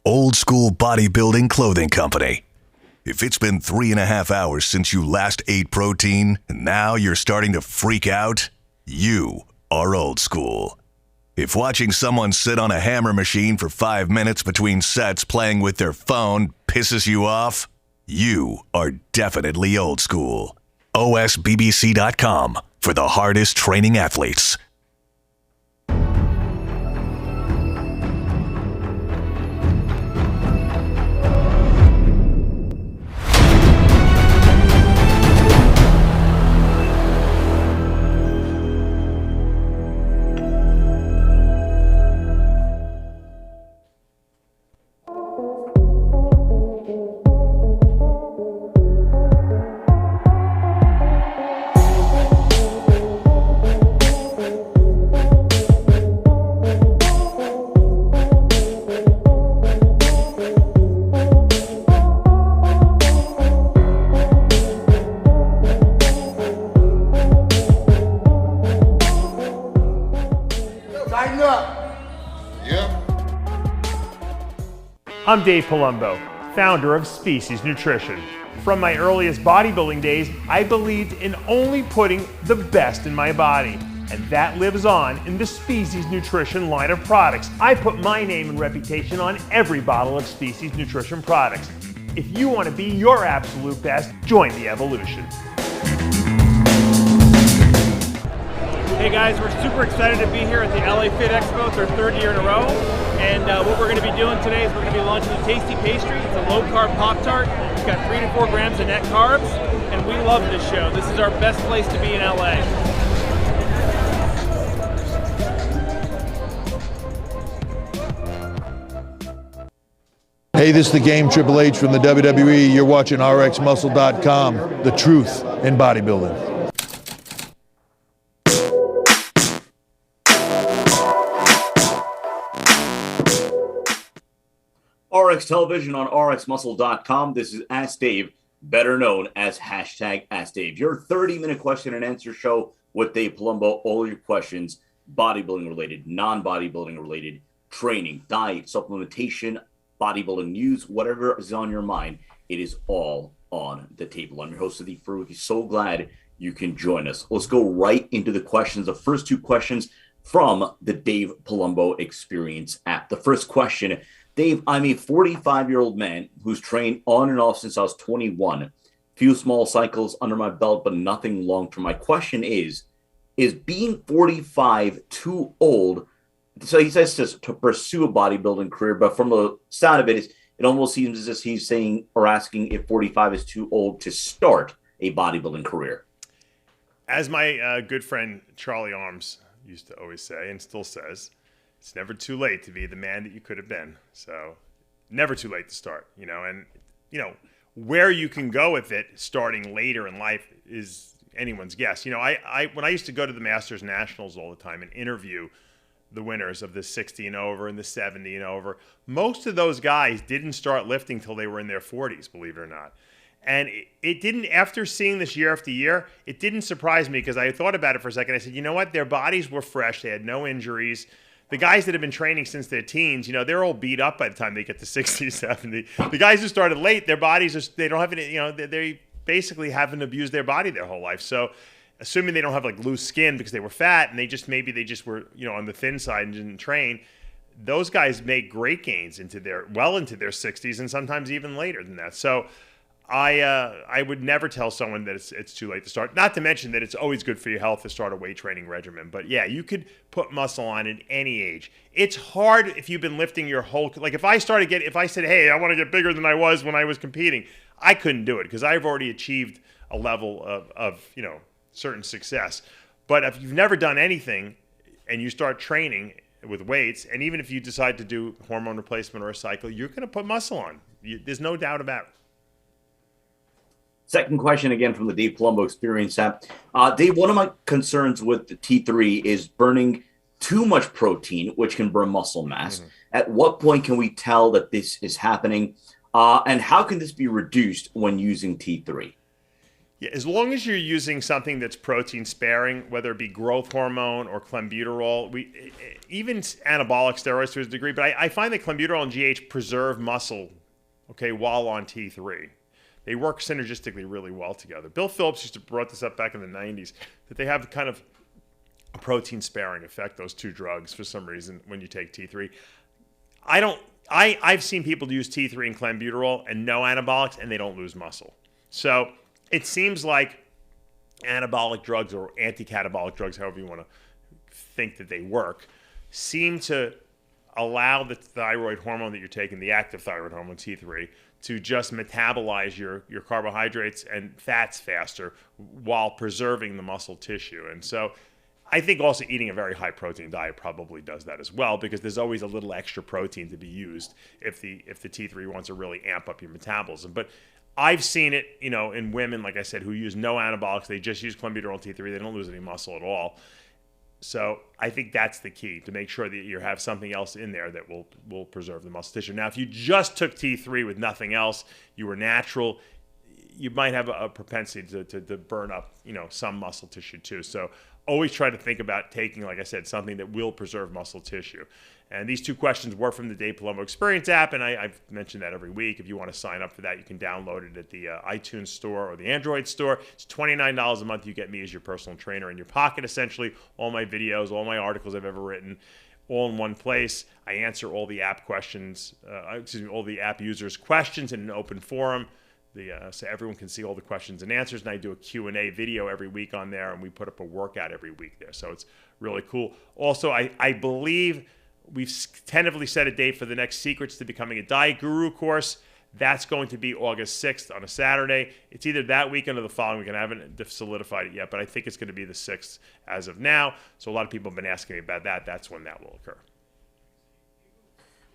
Old School Bodybuilding Clothing Company. If it's been 3.5 hours since you last ate protein and now you're starting to freak out, you are old school. If watching someone sit on a hammer machine for 5 minutes between sets playing with their phone pisses you off, you are definitely old school. OSBBC.com for the hardest training athletes. I'm Dave Palumbo, founder of Species Nutrition. From my earliest bodybuilding days, I believed in only putting the best in my body, and that lives on in the Species Nutrition line of products. I put my name and reputation on every bottle of Species Nutrition products. If you want to be your absolute best, join the evolution. Hey guys, we're super excited to be here at the LA Fit Expo. It's our third year in a row. And what we're going to be doing today is we're going to be launching the Tasty Pastry. It's a low-carb Pop-Tart. It's got 3 to 4 grams of net carbs. And we love this show. This is our best place to be in LA. Hey, this is the Game Triple H from the WWE. You're watching RxMuscle.com, the truth in bodybuilding. RX Television on RxMuscle.com. This is Ask Dave, better known as hashtag Ask Dave. Your 30-minute question and answer show with Dave Palumbo. All your questions, bodybuilding related, non-bodybuilding related, training, diet, supplementation, bodybuilding news, whatever is on your mind, it is all on the table. I'm your host, Sadiq Faruqi. So glad you can join us. Let's go right into the questions. The first 2 questions from the Dave Palumbo Experience app. The first question: Dave, I'm a 45-year-old man who's trained on and off since I was 21. Few small cycles under my belt, but nothing long-term. My question is being 45 too old? So he says to pursue a bodybuilding career, but from the sound of it, it almost seems as if he's saying or asking if 45 is too old to start a bodybuilding career. As my good friend Charlie Arms used to always say, and still says, it's never too late to be the man that you could have been. So never too late to start, and, where you can go with it starting later in life is anyone's guess. When I used to go to the Masters Nationals all the time and interview the winners of the 60 and over and the 70 and over, most of those guys didn't start lifting till they were in their 40s, believe it or not. And it didn't, after seeing this year after year, it didn't surprise me because I thought about it for a second. I said, you know what? Their bodies were fresh. They had no injuries. The guys that have been training since their teens, they're all beat up by the time they get to 60, 70. The guys who started late, their bodies, they don't have any, they basically haven't abused their body their whole life. So assuming they don't have like loose skin because they were fat and they just were, on the thin side and didn't train, those guys make great gains into their 60s and sometimes even later than that. So I would never tell someone that it's too late to start. Not to mention that it's always good for your health to start a weight training regimen. But yeah, you could put muscle on at any age. It's hard if you've been lifting your whole, like if I said, hey, I want to get bigger than I was when I was competing, I couldn't do it because I've already achieved a level of certain success. But if you've never done anything and you start training with weights, and even if you decide to do hormone replacement or a cycle, you're going to put muscle on. There's no doubt about it. Second question again from the Dave Palumbo Experience app. Dave, one of my concerns with the T3 is burning too much protein, which can burn muscle mass. Mm-hmm. At what point can we tell that this is happening? And how can this be reduced when using T3? Yeah, as long as you're using something that's protein sparing, whether it be growth hormone or clenbuterol, even anabolic steroids to a degree, but I find that clenbuterol and GH preserve muscle, okay, while on T3. They work synergistically really well together. Bill Phillips used to brought this up back in the 90s, that they have kind of a protein sparing effect, those two drugs, for some reason, when you take T3. I've seen people use T3 and clenbuterol and no anabolics, and they don't lose muscle. So it seems like anabolic drugs or anti-catabolic drugs, however you want to think that they work, seem to allow the thyroid hormone that you're taking, the active thyroid hormone, T3, to just metabolize your carbohydrates and fats faster while preserving the muscle tissue. And so I think also eating a very high protein diet probably does that as well, because there's always a little extra protein to be used if the T3 wants to really amp up your metabolism. But I've seen it, in women, like I said, who use no anabolics. They just use clenbuterol and T3. They don't lose any muscle at all. So I think that's the key, to make sure that you have something else in there that will preserve the muscle tissue. Now, if you just took T3 with nothing else, you were natural, you might have a propensity to burn up, some muscle tissue too. So always try to think about taking, like I said, something that will preserve muscle tissue. And these two questions were from the Dave Palumbo Experience app, and I've mentioned that every week. If you want to sign up for that, you can download it at the iTunes store or the Android store. It's $29 a month. You get me as your personal trainer in your pocket, essentially. All my videos, all my articles I've ever written, all in one place. I answer all the app questions, all the app users' questions in an open forum. So everyone can see all the questions and answers, and I do a Q&A video every week on there, and we put up a workout every week there. So it's really cool. Also, I believe we've tentatively set a date for the next Secrets to Becoming a Diet Guru course. That's going to be August 6th on a Saturday. It's either that weekend or the following weekend. I haven't solidified it yet, but I think it's going to be the 6th as of now. So a lot of people have been asking me about that. That's when that will occur.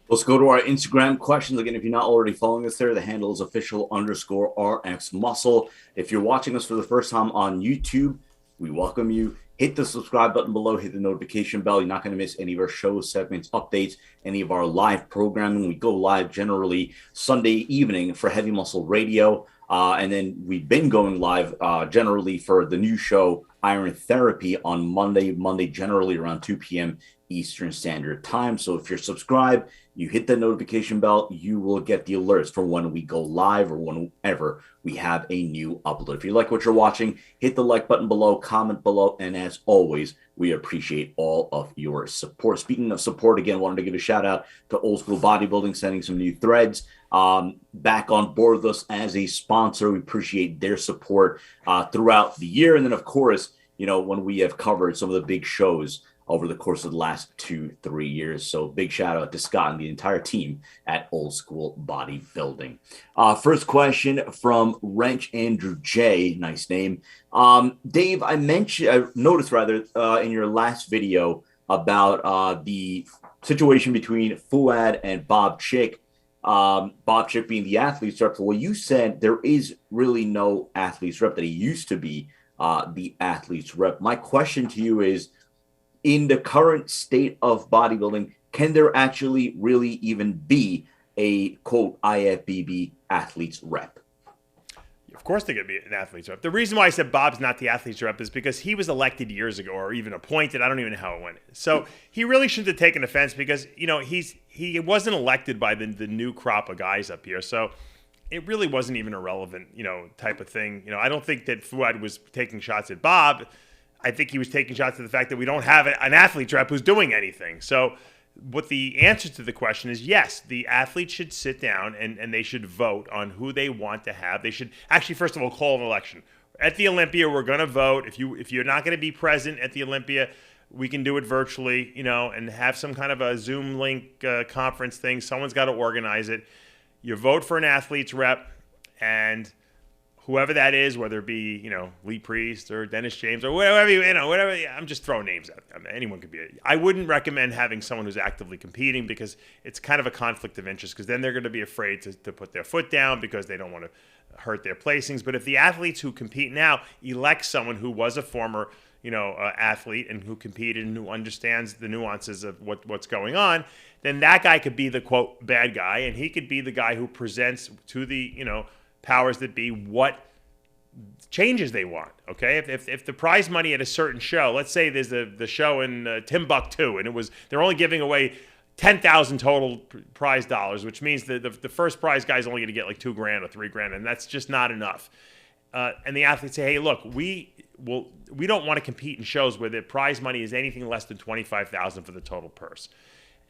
Let's go to our Instagram questions. Again, if you're not already following us there, the handle is official_RxMuscle. If you're watching us for the first time on YouTube, we welcome you. Hit the subscribe button below, hit the notification bell. You're not going to miss any of our shows, segments, updates, any of our live programming. We go live generally Sunday evening for Heavy Muscle Radio. And then we've been going live generally for the new show, Iron Therapy, on Monday generally around 2 p.m. Eastern Standard Time. So if you're subscribed, you hit the notification bell, you will get the alerts for when we go live or whenever we have a new upload. If you like what you're watching, hit the like button below, comment below, and as always, we appreciate all of your support. Speaking of support, again, wanted to give a shout out to Old School Bodybuilding, sending some new threads back on board with us as a sponsor. We appreciate their support throughout the year. And then, of course, when we have covered some of the big shows over the course of the last 2-3 years. So big shout out to Scott and the entire team at Old School Bodybuilding. First question from Wrench Andrew J. Nice name. Dave, I noticed in your last video about the situation between Fouad and Bob Chick. Bob Chick being the athlete's rep. Well, you said there is really no athlete's rep, that he used to be the athlete's rep. My question to you is, in the current state of bodybuilding, can there actually really even be a, quote, IFBB athlete's rep? Of course they could be an athlete's rep. The reason why I said Bob's not the athlete's rep is because he was elected years ago, or even appointed. I don't even know how it went. So he really shouldn't have taken offense, because, he wasn't elected by the new crop of guys up here. So it really wasn't even a relevant, type of thing. I don't think that Fouad was taking shots at Bob. I think he was taking shots at the fact that we don't have an athlete's rep who's doing anything. So what the answer to the question is, yes, the athletes should sit down and they should vote on who they want to have. They should actually, first of all, call an election. At the Olympia, we're going to vote. If you're not going to be present at the Olympia, we can do it virtually, and have some kind of a Zoom link conference thing. Someone's got to organize it. You vote for an athlete's rep, and whoever that is, whether it be, Lee Priest or Dennis James or whatever, whatever. I'm just throwing names out. I mean, anyone could be it. I wouldn't recommend having someone who's actively competing, because it's kind of a conflict of interest, because then they're going to be afraid to put their foot down because they don't want to hurt their placings. But if the athletes who compete now elect someone who was a former, athlete and who competed and who understands the nuances of what's going on, then that guy could be the, quote, bad guy, and he could be the guy who presents to the, powers that be what changes they want. Okay, if the prize money at a certain show, let's say there's the show in Timbuktu, and they're only giving away 10,000 total prize dollars, which means that the first prize guy's only going to get like $2,000 or $3,000, and that's just not enough. And the athletes say, hey, look, we don't want to compete in shows where the prize money is anything less than $25,000 for the total purse.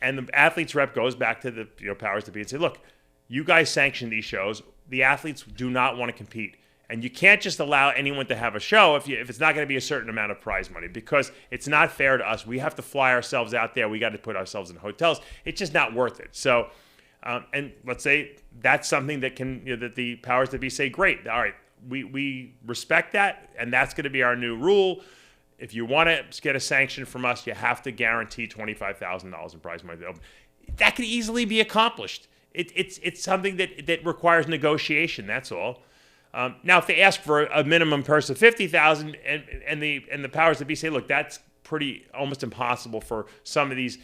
And the athletes rep goes back to the powers that be and say, look, you guys sanction these shows. The athletes do not want to compete. And you can't just allow anyone to have a show if it's not going to be a certain amount of prize money, because it's not fair to us. We have to fly ourselves out there. We got to put ourselves in hotels. It's just not worth it. So, and let's say that's something that that the powers that be say, great, all right, we respect that, and that's going to be our new rule. If you want to get a sanction from us, you have to guarantee $25,000 in prize money. That could easily be accomplished. It's something that requires negotiation. That's all. Now, if they ask for a minimum purse of $50,000, and the powers that be say, look, that's pretty almost impossible for some of these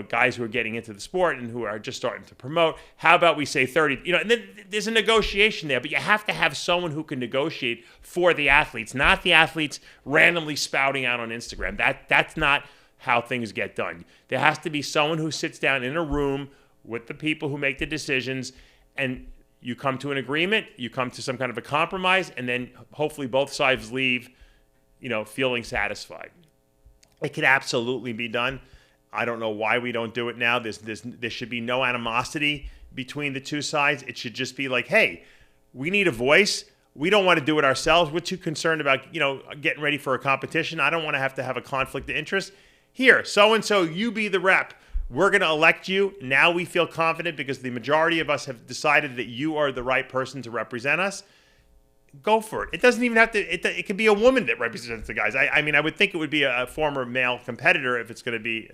guys who are getting into the sport and who are just starting to promote. How about we say 30? And then there's a negotiation there, but you have to have someone who can negotiate for the athletes, not the athletes randomly spouting out on Instagram. That's not how things get done. There has to be someone who sits down in a room with the people who make the decisions, and you come to an agreement, you come to some kind of a compromise, and then hopefully both sides leave, feeling satisfied. It could absolutely be done. I don't know why we don't do it now. There should be no animosity between the two sides. It should just be like, hey, we need a voice. We don't want to do it ourselves. We're too concerned about, getting ready for a competition. I don't want to have a conflict of interest. Here, so-and-so, you be the rep. We're going to elect you. Now we feel confident because the majority of us have decided that you are the right person to represent us. Go for it. It doesn't even have to, it could be a woman that represents the guys. I mean, I would think it would be a former male competitor if it's going to be,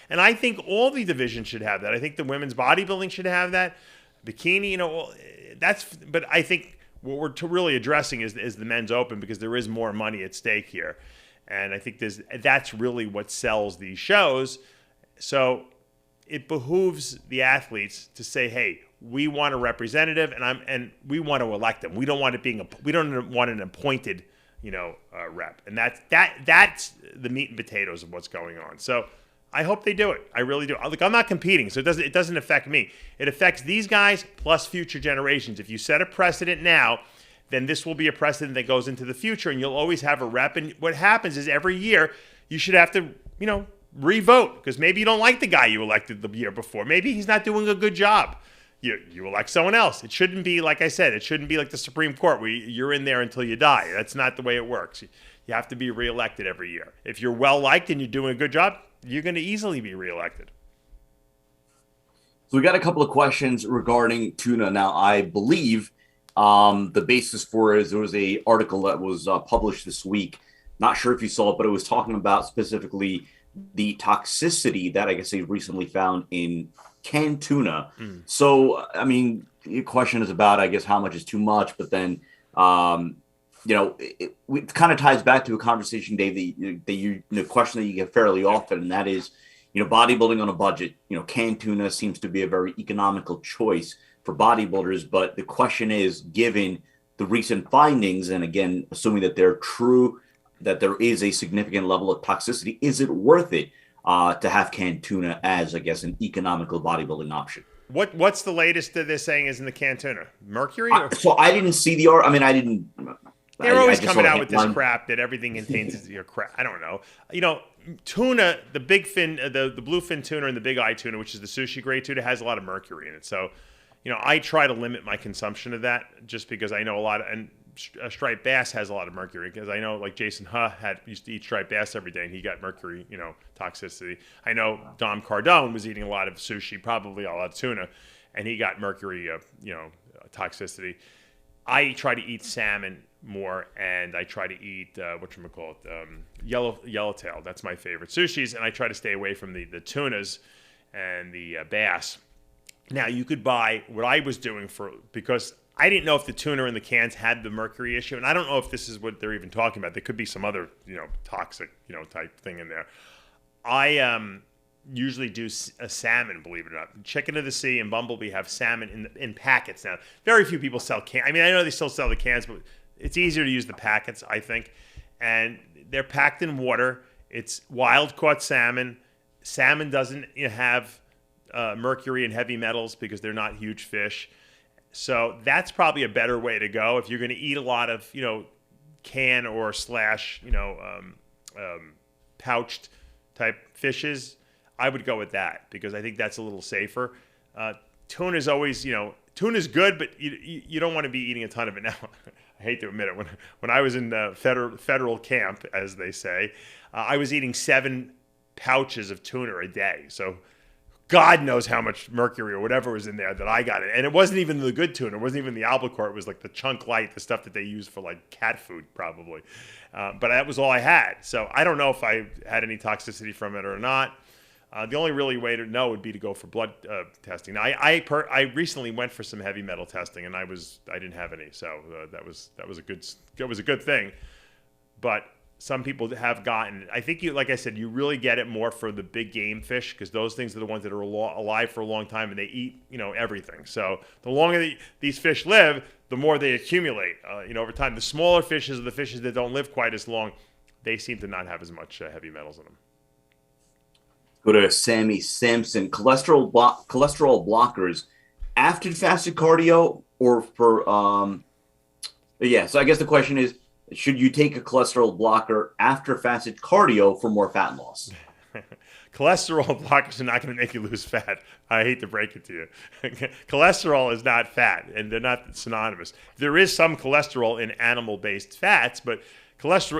and I think all the divisions should have that. I think the women's bodybuilding should have that. Bikini, but I think what we're really addressing is the men's open, because there is more money at stake here. And I think that's really what sells these shows. So it behooves the athletes to say, hey, we want a representative, and we want to elect them. We don't want we don't want an appointed, rep. And that's the meat and potatoes of what's going on. So I hope they do it. I really do. Look, I'm not competing, so it doesn't affect me. It affects these guys plus future generations. If you set a precedent now, then this will be a precedent that goes into the future, and you'll always have a rep. And what happens is every year you should have to, re-vote, because maybe you don't like the guy you elected the year before. Maybe he's not doing a good job. You elect someone else. It shouldn't be, like I said, it shouldn't be like the Supreme Court where you're in there until you die. That's not the way it works. You have to be reelected every year. If you're well-liked and you're doing a good job, you're going to easily be reelected. So we got a couple of questions regarding tuna. Now, I believe the basis for it is there was an article that was published this week. Not sure if you saw it, but it was talking about specifically the toxicity that I guess they recently found in canned tuna. So, I mean, the question is about, I guess, how much is too much, but then, it kind of ties back to a conversation, Dave, the question that you get fairly often, and that is, bodybuilding on a budget. Canned tuna seems to be a very economical choice for bodybuilders, but the question is, given the recent findings, and again, assuming that they're true, that there is a significant level of toxicity, is it worth it to have canned tuna as, I guess, an economical bodybuilding option? What's the latest that they're saying is in the canned tuna? Mercury? So I didn't see the art. I mean, I didn't. They're always coming out with this crap that everything contains crap. I don't know. Tuna, the big fin, the bluefin tuna and the big eye tuna, which is the sushi grade tuna, has a lot of mercury in it. So, I try to limit my consumption of that just because I know a lot of, and striped bass has a lot of mercury, because I know like Jason used to eat striped bass every day and he got mercury, toxicity. I know Dom Cardone was eating a lot of sushi, probably a lot of tuna, and he got mercury, toxicity. I try to eat salmon more, and I try to eat yellowtail. That's my favorite sushis, and I try to stay away from the tunas and the bass. Now you could buy what I was doing because I didn't know if the tuna in the cans had the mercury issue, and I don't know if this is what they're even talking about. There could be some other, toxic, type thing in there. I usually do a salmon, believe it or not. Chicken of the Sea and Bumblebee have salmon in packets now. Very few people sell cans. I mean, I know they still sell the cans, but it's easier to use the packets, I think. And they're packed in water. It's wild caught salmon. Salmon doesn't have mercury and heavy metals because they're not huge fish. So that's probably a better way to go if you're going to eat a lot of, can or slash, pouched type fishes. I would go with that because I think that's a little safer. Tuna is always, tuna's good, but you don't want to be eating a ton of it now. I hate to admit it. When I was in federal camp, as they say, I was eating 7 pouches of tuna a day. So God knows how much mercury or whatever was in there that I got it. And it wasn't even the good tuna. It wasn't even the albacore. It was like the chunk light, the stuff that they use for like cat food probably. But that was all I had. So I don't know if I had any toxicity from it or not. The only really way to know would be to go for blood testing. Now, I recently went for some heavy metal testing, and I didn't have any, so that was a good thing. But some people have gotten. I think like I said, you really get it more for the big game fish because those things are the ones that are alive for a long time and they eat everything. So the longer these fish live, the more they accumulate. Over time. The smaller fishes are the fishes that don't live quite as long. They seem to not have as much heavy metals in them. Go to Sammy Sampson. Cholesterol blockers after fasted cardio or for so I guess the question is, should you take a cholesterol blocker after fasted cardio for more fat loss? Cholesterol blockers are not going to make you lose fat. I hate to break it to you. Cholesterol is not fat, and they're not synonymous. There is some cholesterol in animal-based fats, but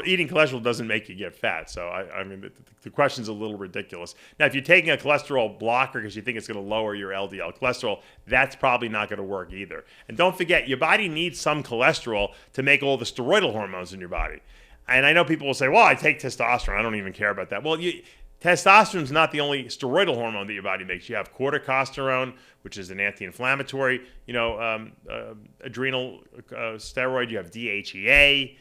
eating cholesterol doesn't make you get fat. So, I mean, the question's a little ridiculous. Now, if you're taking a cholesterol blocker because you think it's going to lower your LDL cholesterol, that's probably not going to work either. And don't forget, your body needs some cholesterol to make all the steroidal hormones in your body. And I know people will say, well, I take testosterone. I don't even care about that. Well, testosterone is not the only steroidal hormone that your body makes. You have corticosterone, which is an anti-inflammatory, adrenal steroid. You have DHEA.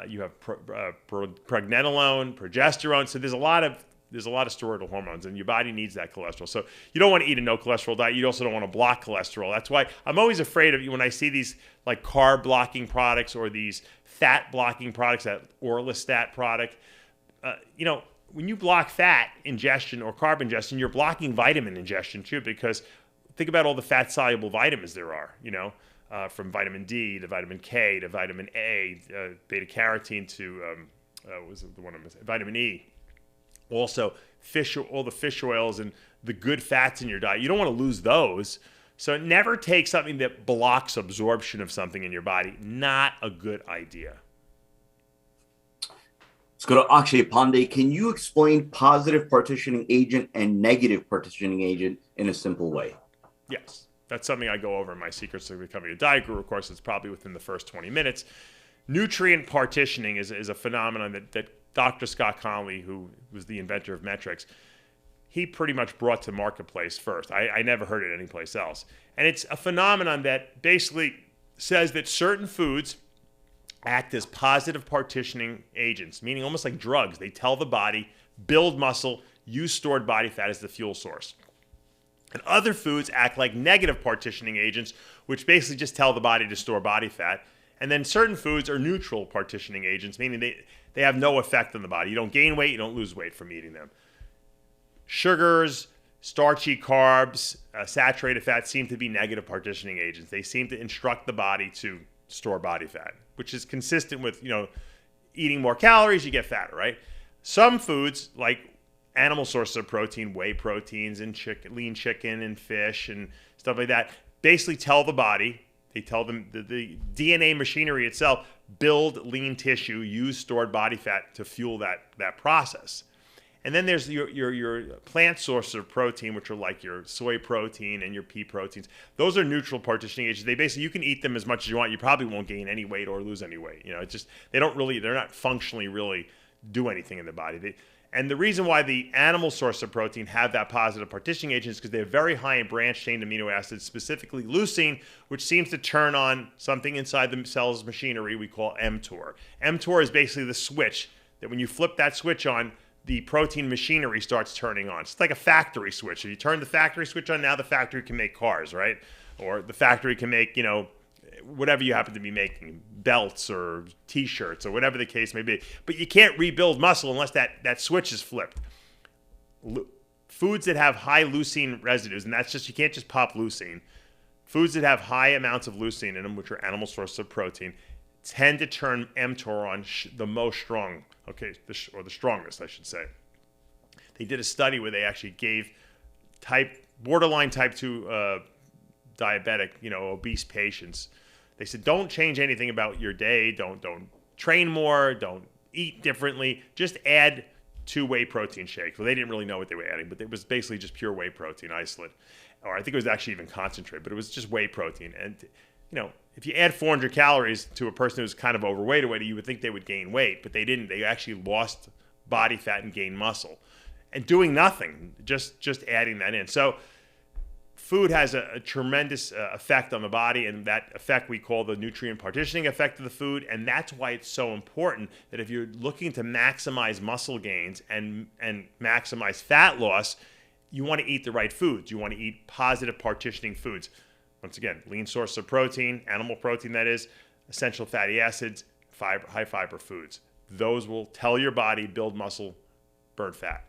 You have pregnenolone, progesterone. So there's a lot of steroidal hormones, and your body needs that cholesterol. So you don't want to eat a no cholesterol diet. You also don't want to block cholesterol. That's why I'm always afraid of when I see these like carb blocking products or these fat blocking products, that orlistat product. When you block fat ingestion or carb ingestion, you're blocking vitamin ingestion too, because think about all the fat soluble vitamins there are. From vitamin D to vitamin K to vitamin A, beta carotene to vitamin E. Also, all the fish oils and the good fats in your diet. You don't want to lose those. So never take something that blocks absorption of something in your body. Not a good idea. Let's go to Akshay Pandey. Can you explain positive partitioning agent and negative partitioning agent in a simple way? Yes. That's something I go over in my Secrets to Becoming a Diet Guru. Of course, it's probably within the first 20 minutes. Nutrient partitioning is a phenomenon that Dr. Scott Conley, who was the inventor of metrics, he pretty much brought to marketplace first. I never heard it anyplace else. And it's a phenomenon that basically says that certain foods act as positive partitioning agents, meaning almost like drugs. They tell the body, build muscle, use stored body fat as the fuel source. And other foods act like negative partitioning agents, which basically just tell the body to store body fat. And then certain foods are neutral partitioning agents, meaning they have no effect on the body. You don't gain weight, you don't lose weight from eating them. Sugars, starchy carbs, saturated fat seem to be negative partitioning agents. They seem to instruct the body to store body fat, which is consistent with, eating more calories, you get fatter, right? Some foods, like animal sources of protein, whey proteins and lean chicken and fish and stuff like that, basically tell the body, they tell them the DNA machinery itself, build lean tissue, use stored body fat to fuel that process. And then there's your plant sources of protein, which are like your soy protein and your pea proteins. Those are neutral partitioning agents. They basically, you can eat them as much as you want. You probably won't gain any weight or lose any weight. It's just, they're not functionally really do anything in the body. And the reason why the animal source of protein have that positive partitioning agent is because they're very high in branched-chain amino acids, specifically leucine, which seems to turn on something inside the cell's machinery we call mTOR. mTOR is basically the switch that when you flip that switch on, the protein machinery starts turning on. It's like a factory switch. If you turn the factory switch on, now the factory can make cars, right? Or the factory can make, whatever you happen to be making, belts or T-shirts or whatever the case may be. But you can't rebuild muscle unless that switch is flipped. Foods that have high leucine residues, and that's just, you can't just pop leucine. Foods that have high amounts of leucine in them, which are animal sources of protein, tend to turn mTOR on the most strong, okay, or the strongest, I should say. They did a study where they actually gave borderline type 2 diabetic, obese patients. They said, don't change anything about your day. Don't train more. Don't eat differently. Just add 2 whey protein shakes. Well, they didn't really know what they were adding, but it was basically just pure whey protein isolate. Or I think it was actually even concentrate, but it was just whey protein. And, if you add 400 calories to a person who's kind of overweight, you would think they would gain weight, but they didn't. They actually lost body fat and gained muscle. And doing nothing, just adding that in. So food has a tremendous effect on the body, and that effect we call the nutrient partitioning effect of the food. And that's why it's so important that if you're looking to maximize muscle gains and maximize fat loss, you want to eat the right foods. You want to eat positive partitioning foods. Once again, lean source of protein, animal protein that is, essential fatty acids, high fiber foods. Those will tell your body, build muscle, burn fat,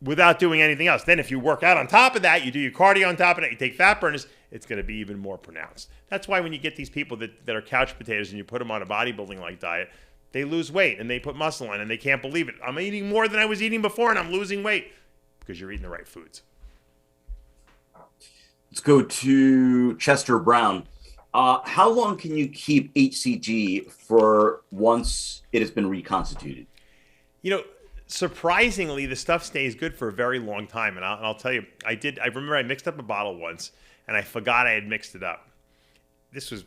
without doing anything else. Then if you work out on top of that, you do your cardio on top of that, you take fat burners, it's going to be even more pronounced. That's why when you get these people that are couch potatoes and you put them on a bodybuilding-like diet, they lose weight and they put muscle on and they can't believe it. I'm eating more than I was eating before and I'm losing weight because you're eating the right foods. Let's go to Chester Brown. How long can you keep HCG for once it has been reconstituted? Surprisingly, the stuff stays good for a very long time. And I'll tell you, I remember I mixed up a bottle once and I forgot I had mixed it up. This was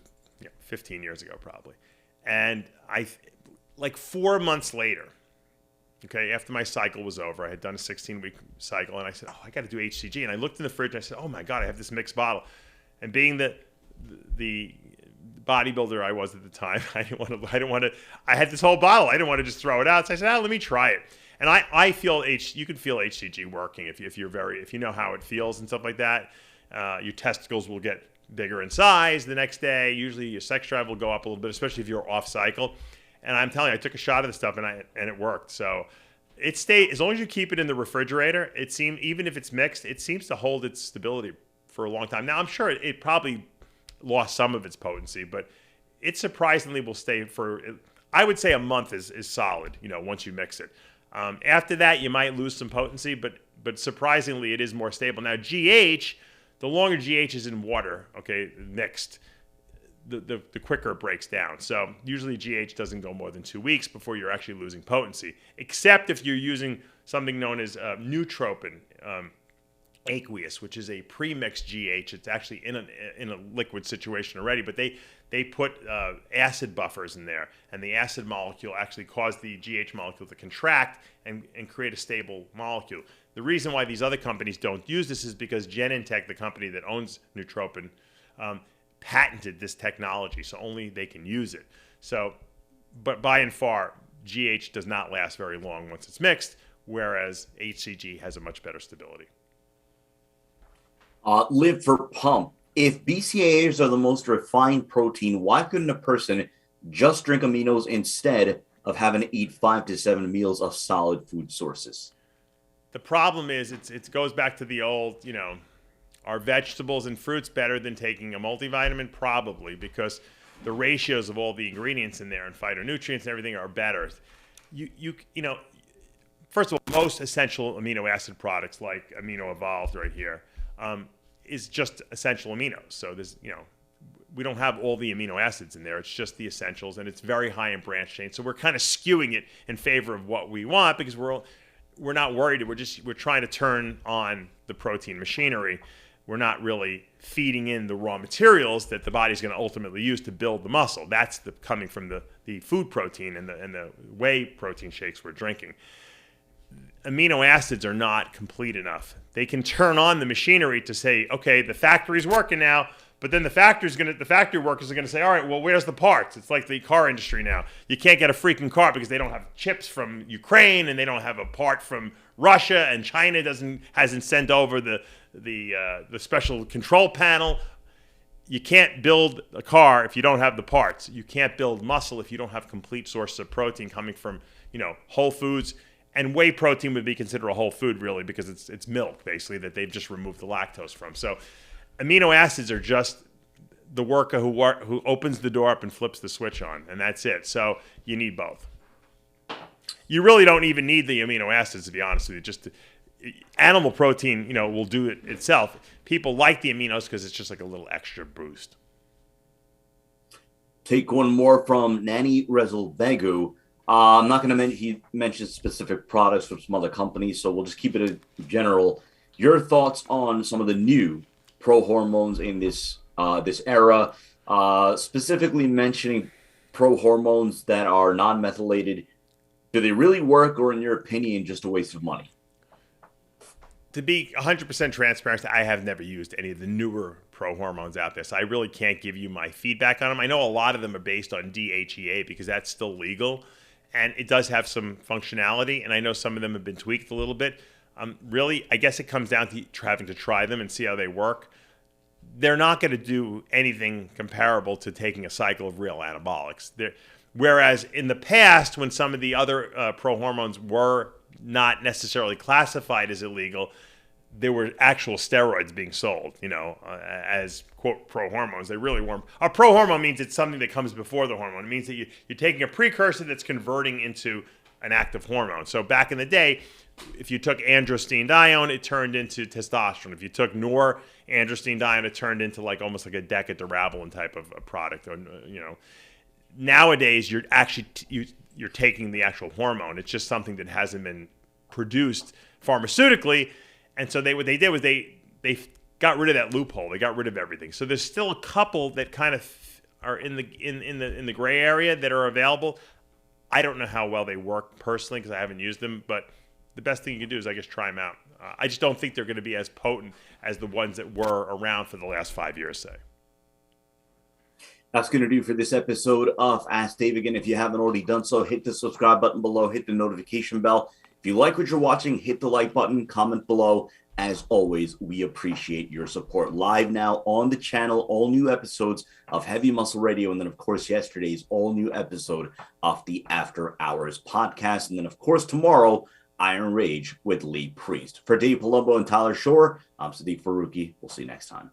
15 years ago probably. And like 4 months later, okay, after my cycle was over, I had done a 16-week cycle, and I said, I got to do HCG. And I looked in the fridge, and I said, oh, my God, I have this mixed bottle. And being the bodybuilder I was at the time, I had this whole bottle. I didn't want to just throw it out. So I said, let me try it. And I feel you can feel HCG working if you know how it feels and stuff like that. Your testicles will get bigger in size the next day. Usually your sex drive will go up a little bit, especially if you're off cycle. And I'm telling you, I took a shot of the stuff and it worked. So it stays, as long as you keep it in the refrigerator, even if it's mixed, it seems to hold its stability for a long time. Now, I'm sure it probably lost some of its potency, but it surprisingly will stay for, I would say a month is solid, once you mix it. After that, you might lose some potency, but surprisingly, it is more stable. Now, GH, the longer GH is in water, okay, mixed, the quicker it breaks down. So usually GH doesn't go more than 2 weeks before you're actually losing potency, except if you're using something known as neutropin aqueous, which is a pre-mixed GH. It's actually in a liquid situation already, but they put acid buffers in there, and the acid molecule actually caused the GH molecule to contract and create a stable molecule. The reason why these other companies don't use this is because Genentech, the company that owns neutropin, patented this technology, so only they can use it. So, but by and far, GH does not last very long once it's mixed, whereas HCG has a much better stability. Live for Pump. If BCAAs are the most refined protein, why couldn't a person just drink aminos instead of having to eat 5 to 7 meals of solid food sources? The problem is it goes back to the old, are vegetables and fruits better than taking a multivitamin? Probably, because the ratios of all the ingredients in there and phytonutrients and everything are better. First of all, most essential amino acid products like Amino Evolved right here is just essential aminos. So there's, we don't have all the amino acids in there. It's just the essentials, and it's very high in branched chain. So we're kind of skewing it in favor of what we want because we're not worried. We're trying to turn on the protein machinery. We're not really feeding in the raw materials that the body's going to ultimately use to build the muscle. That's coming from the food protein and the whey protein shakes we're drinking. Amino acids are not complete enough. They can turn on the machinery to say, okay, the factory's working now, but then the factory workers are going to say, all right, well, where's the parts? It's like the car industry now. You can't get a freaking car because they don't have chips from Ukraine and they don't have a part from Russia, and China hasn't sent over the special control panel. you can't build a car if you don't have the parts. You can't build muscle if you don't have complete sources of protein coming from, whole foods. And whey protein would be considered a whole food, really, because it's milk, basically, that they've just removed the lactose from. So amino acids are just the worker who opens the door up and flips the switch on, and that's it. So you need both. You really don't even need the amino acids, to be honest with you. Just animal protein, will do it itself. People like the aminos because it's just like a little extra boost. Take one more from Nani Rezulvegu. I'm not going to mention, he mentioned specific products from some other companies, so we'll just keep it general. Your thoughts on some of the new prohormones in this era, specifically mentioning prohormones that are non-methylated. Do they really work, or in your opinion, just a waste of money? To be 100% transparent, I have never used any of the newer prohormones out there, so I really can't give you my feedback on them. I know a lot of them are based on DHEA because that's still legal, and it does have some functionality, and I know some of them have been tweaked a little bit. Really, I guess it comes down to having to try them and see how they work. They're not going to do anything comparable to taking a cycle of real anabolics. Whereas in the past, when some of the other prohormones were not necessarily classified as illegal, there were actual steroids being sold, as, quote, prohormones. They really weren't. A prohormone means it's something that comes before the hormone. It means that you're taking a precursor that's converting into an active hormone. So back in the day, if you took androstenedione, it turned into testosterone. If you took norandrostenedione, it turned into almost like a decadurabolin type of a product. Nowadays, you're actually you're taking the actual hormone. It's just something that hasn't been produced pharmaceutically. And so what they did was they got rid of that loophole. They got rid of everything. So there's still a couple that kind of are in the gray area that are available. I don't know how well they work personally because I haven't used them, but the best thing you can do is, I guess, try them out. I just don't think they're going to be as potent as the ones that were around for the last 5 years, say. That's going to do for this episode of Ask Dave. Again, if you haven't already done so, hit the subscribe button below, hit the notification bell. If you like what you're watching, hit the like button, comment below. As always, we appreciate your support. Live now on the channel, all new episodes of Heavy Muscle Radio. And then, of course, yesterday's all new episode of the After Hours podcast. And then, of course, tomorrow, Iron Rage with Lee Priest. For Dave Palumbo and Tyler Shore, I'm Sadiq Faruqi. We'll see you next time.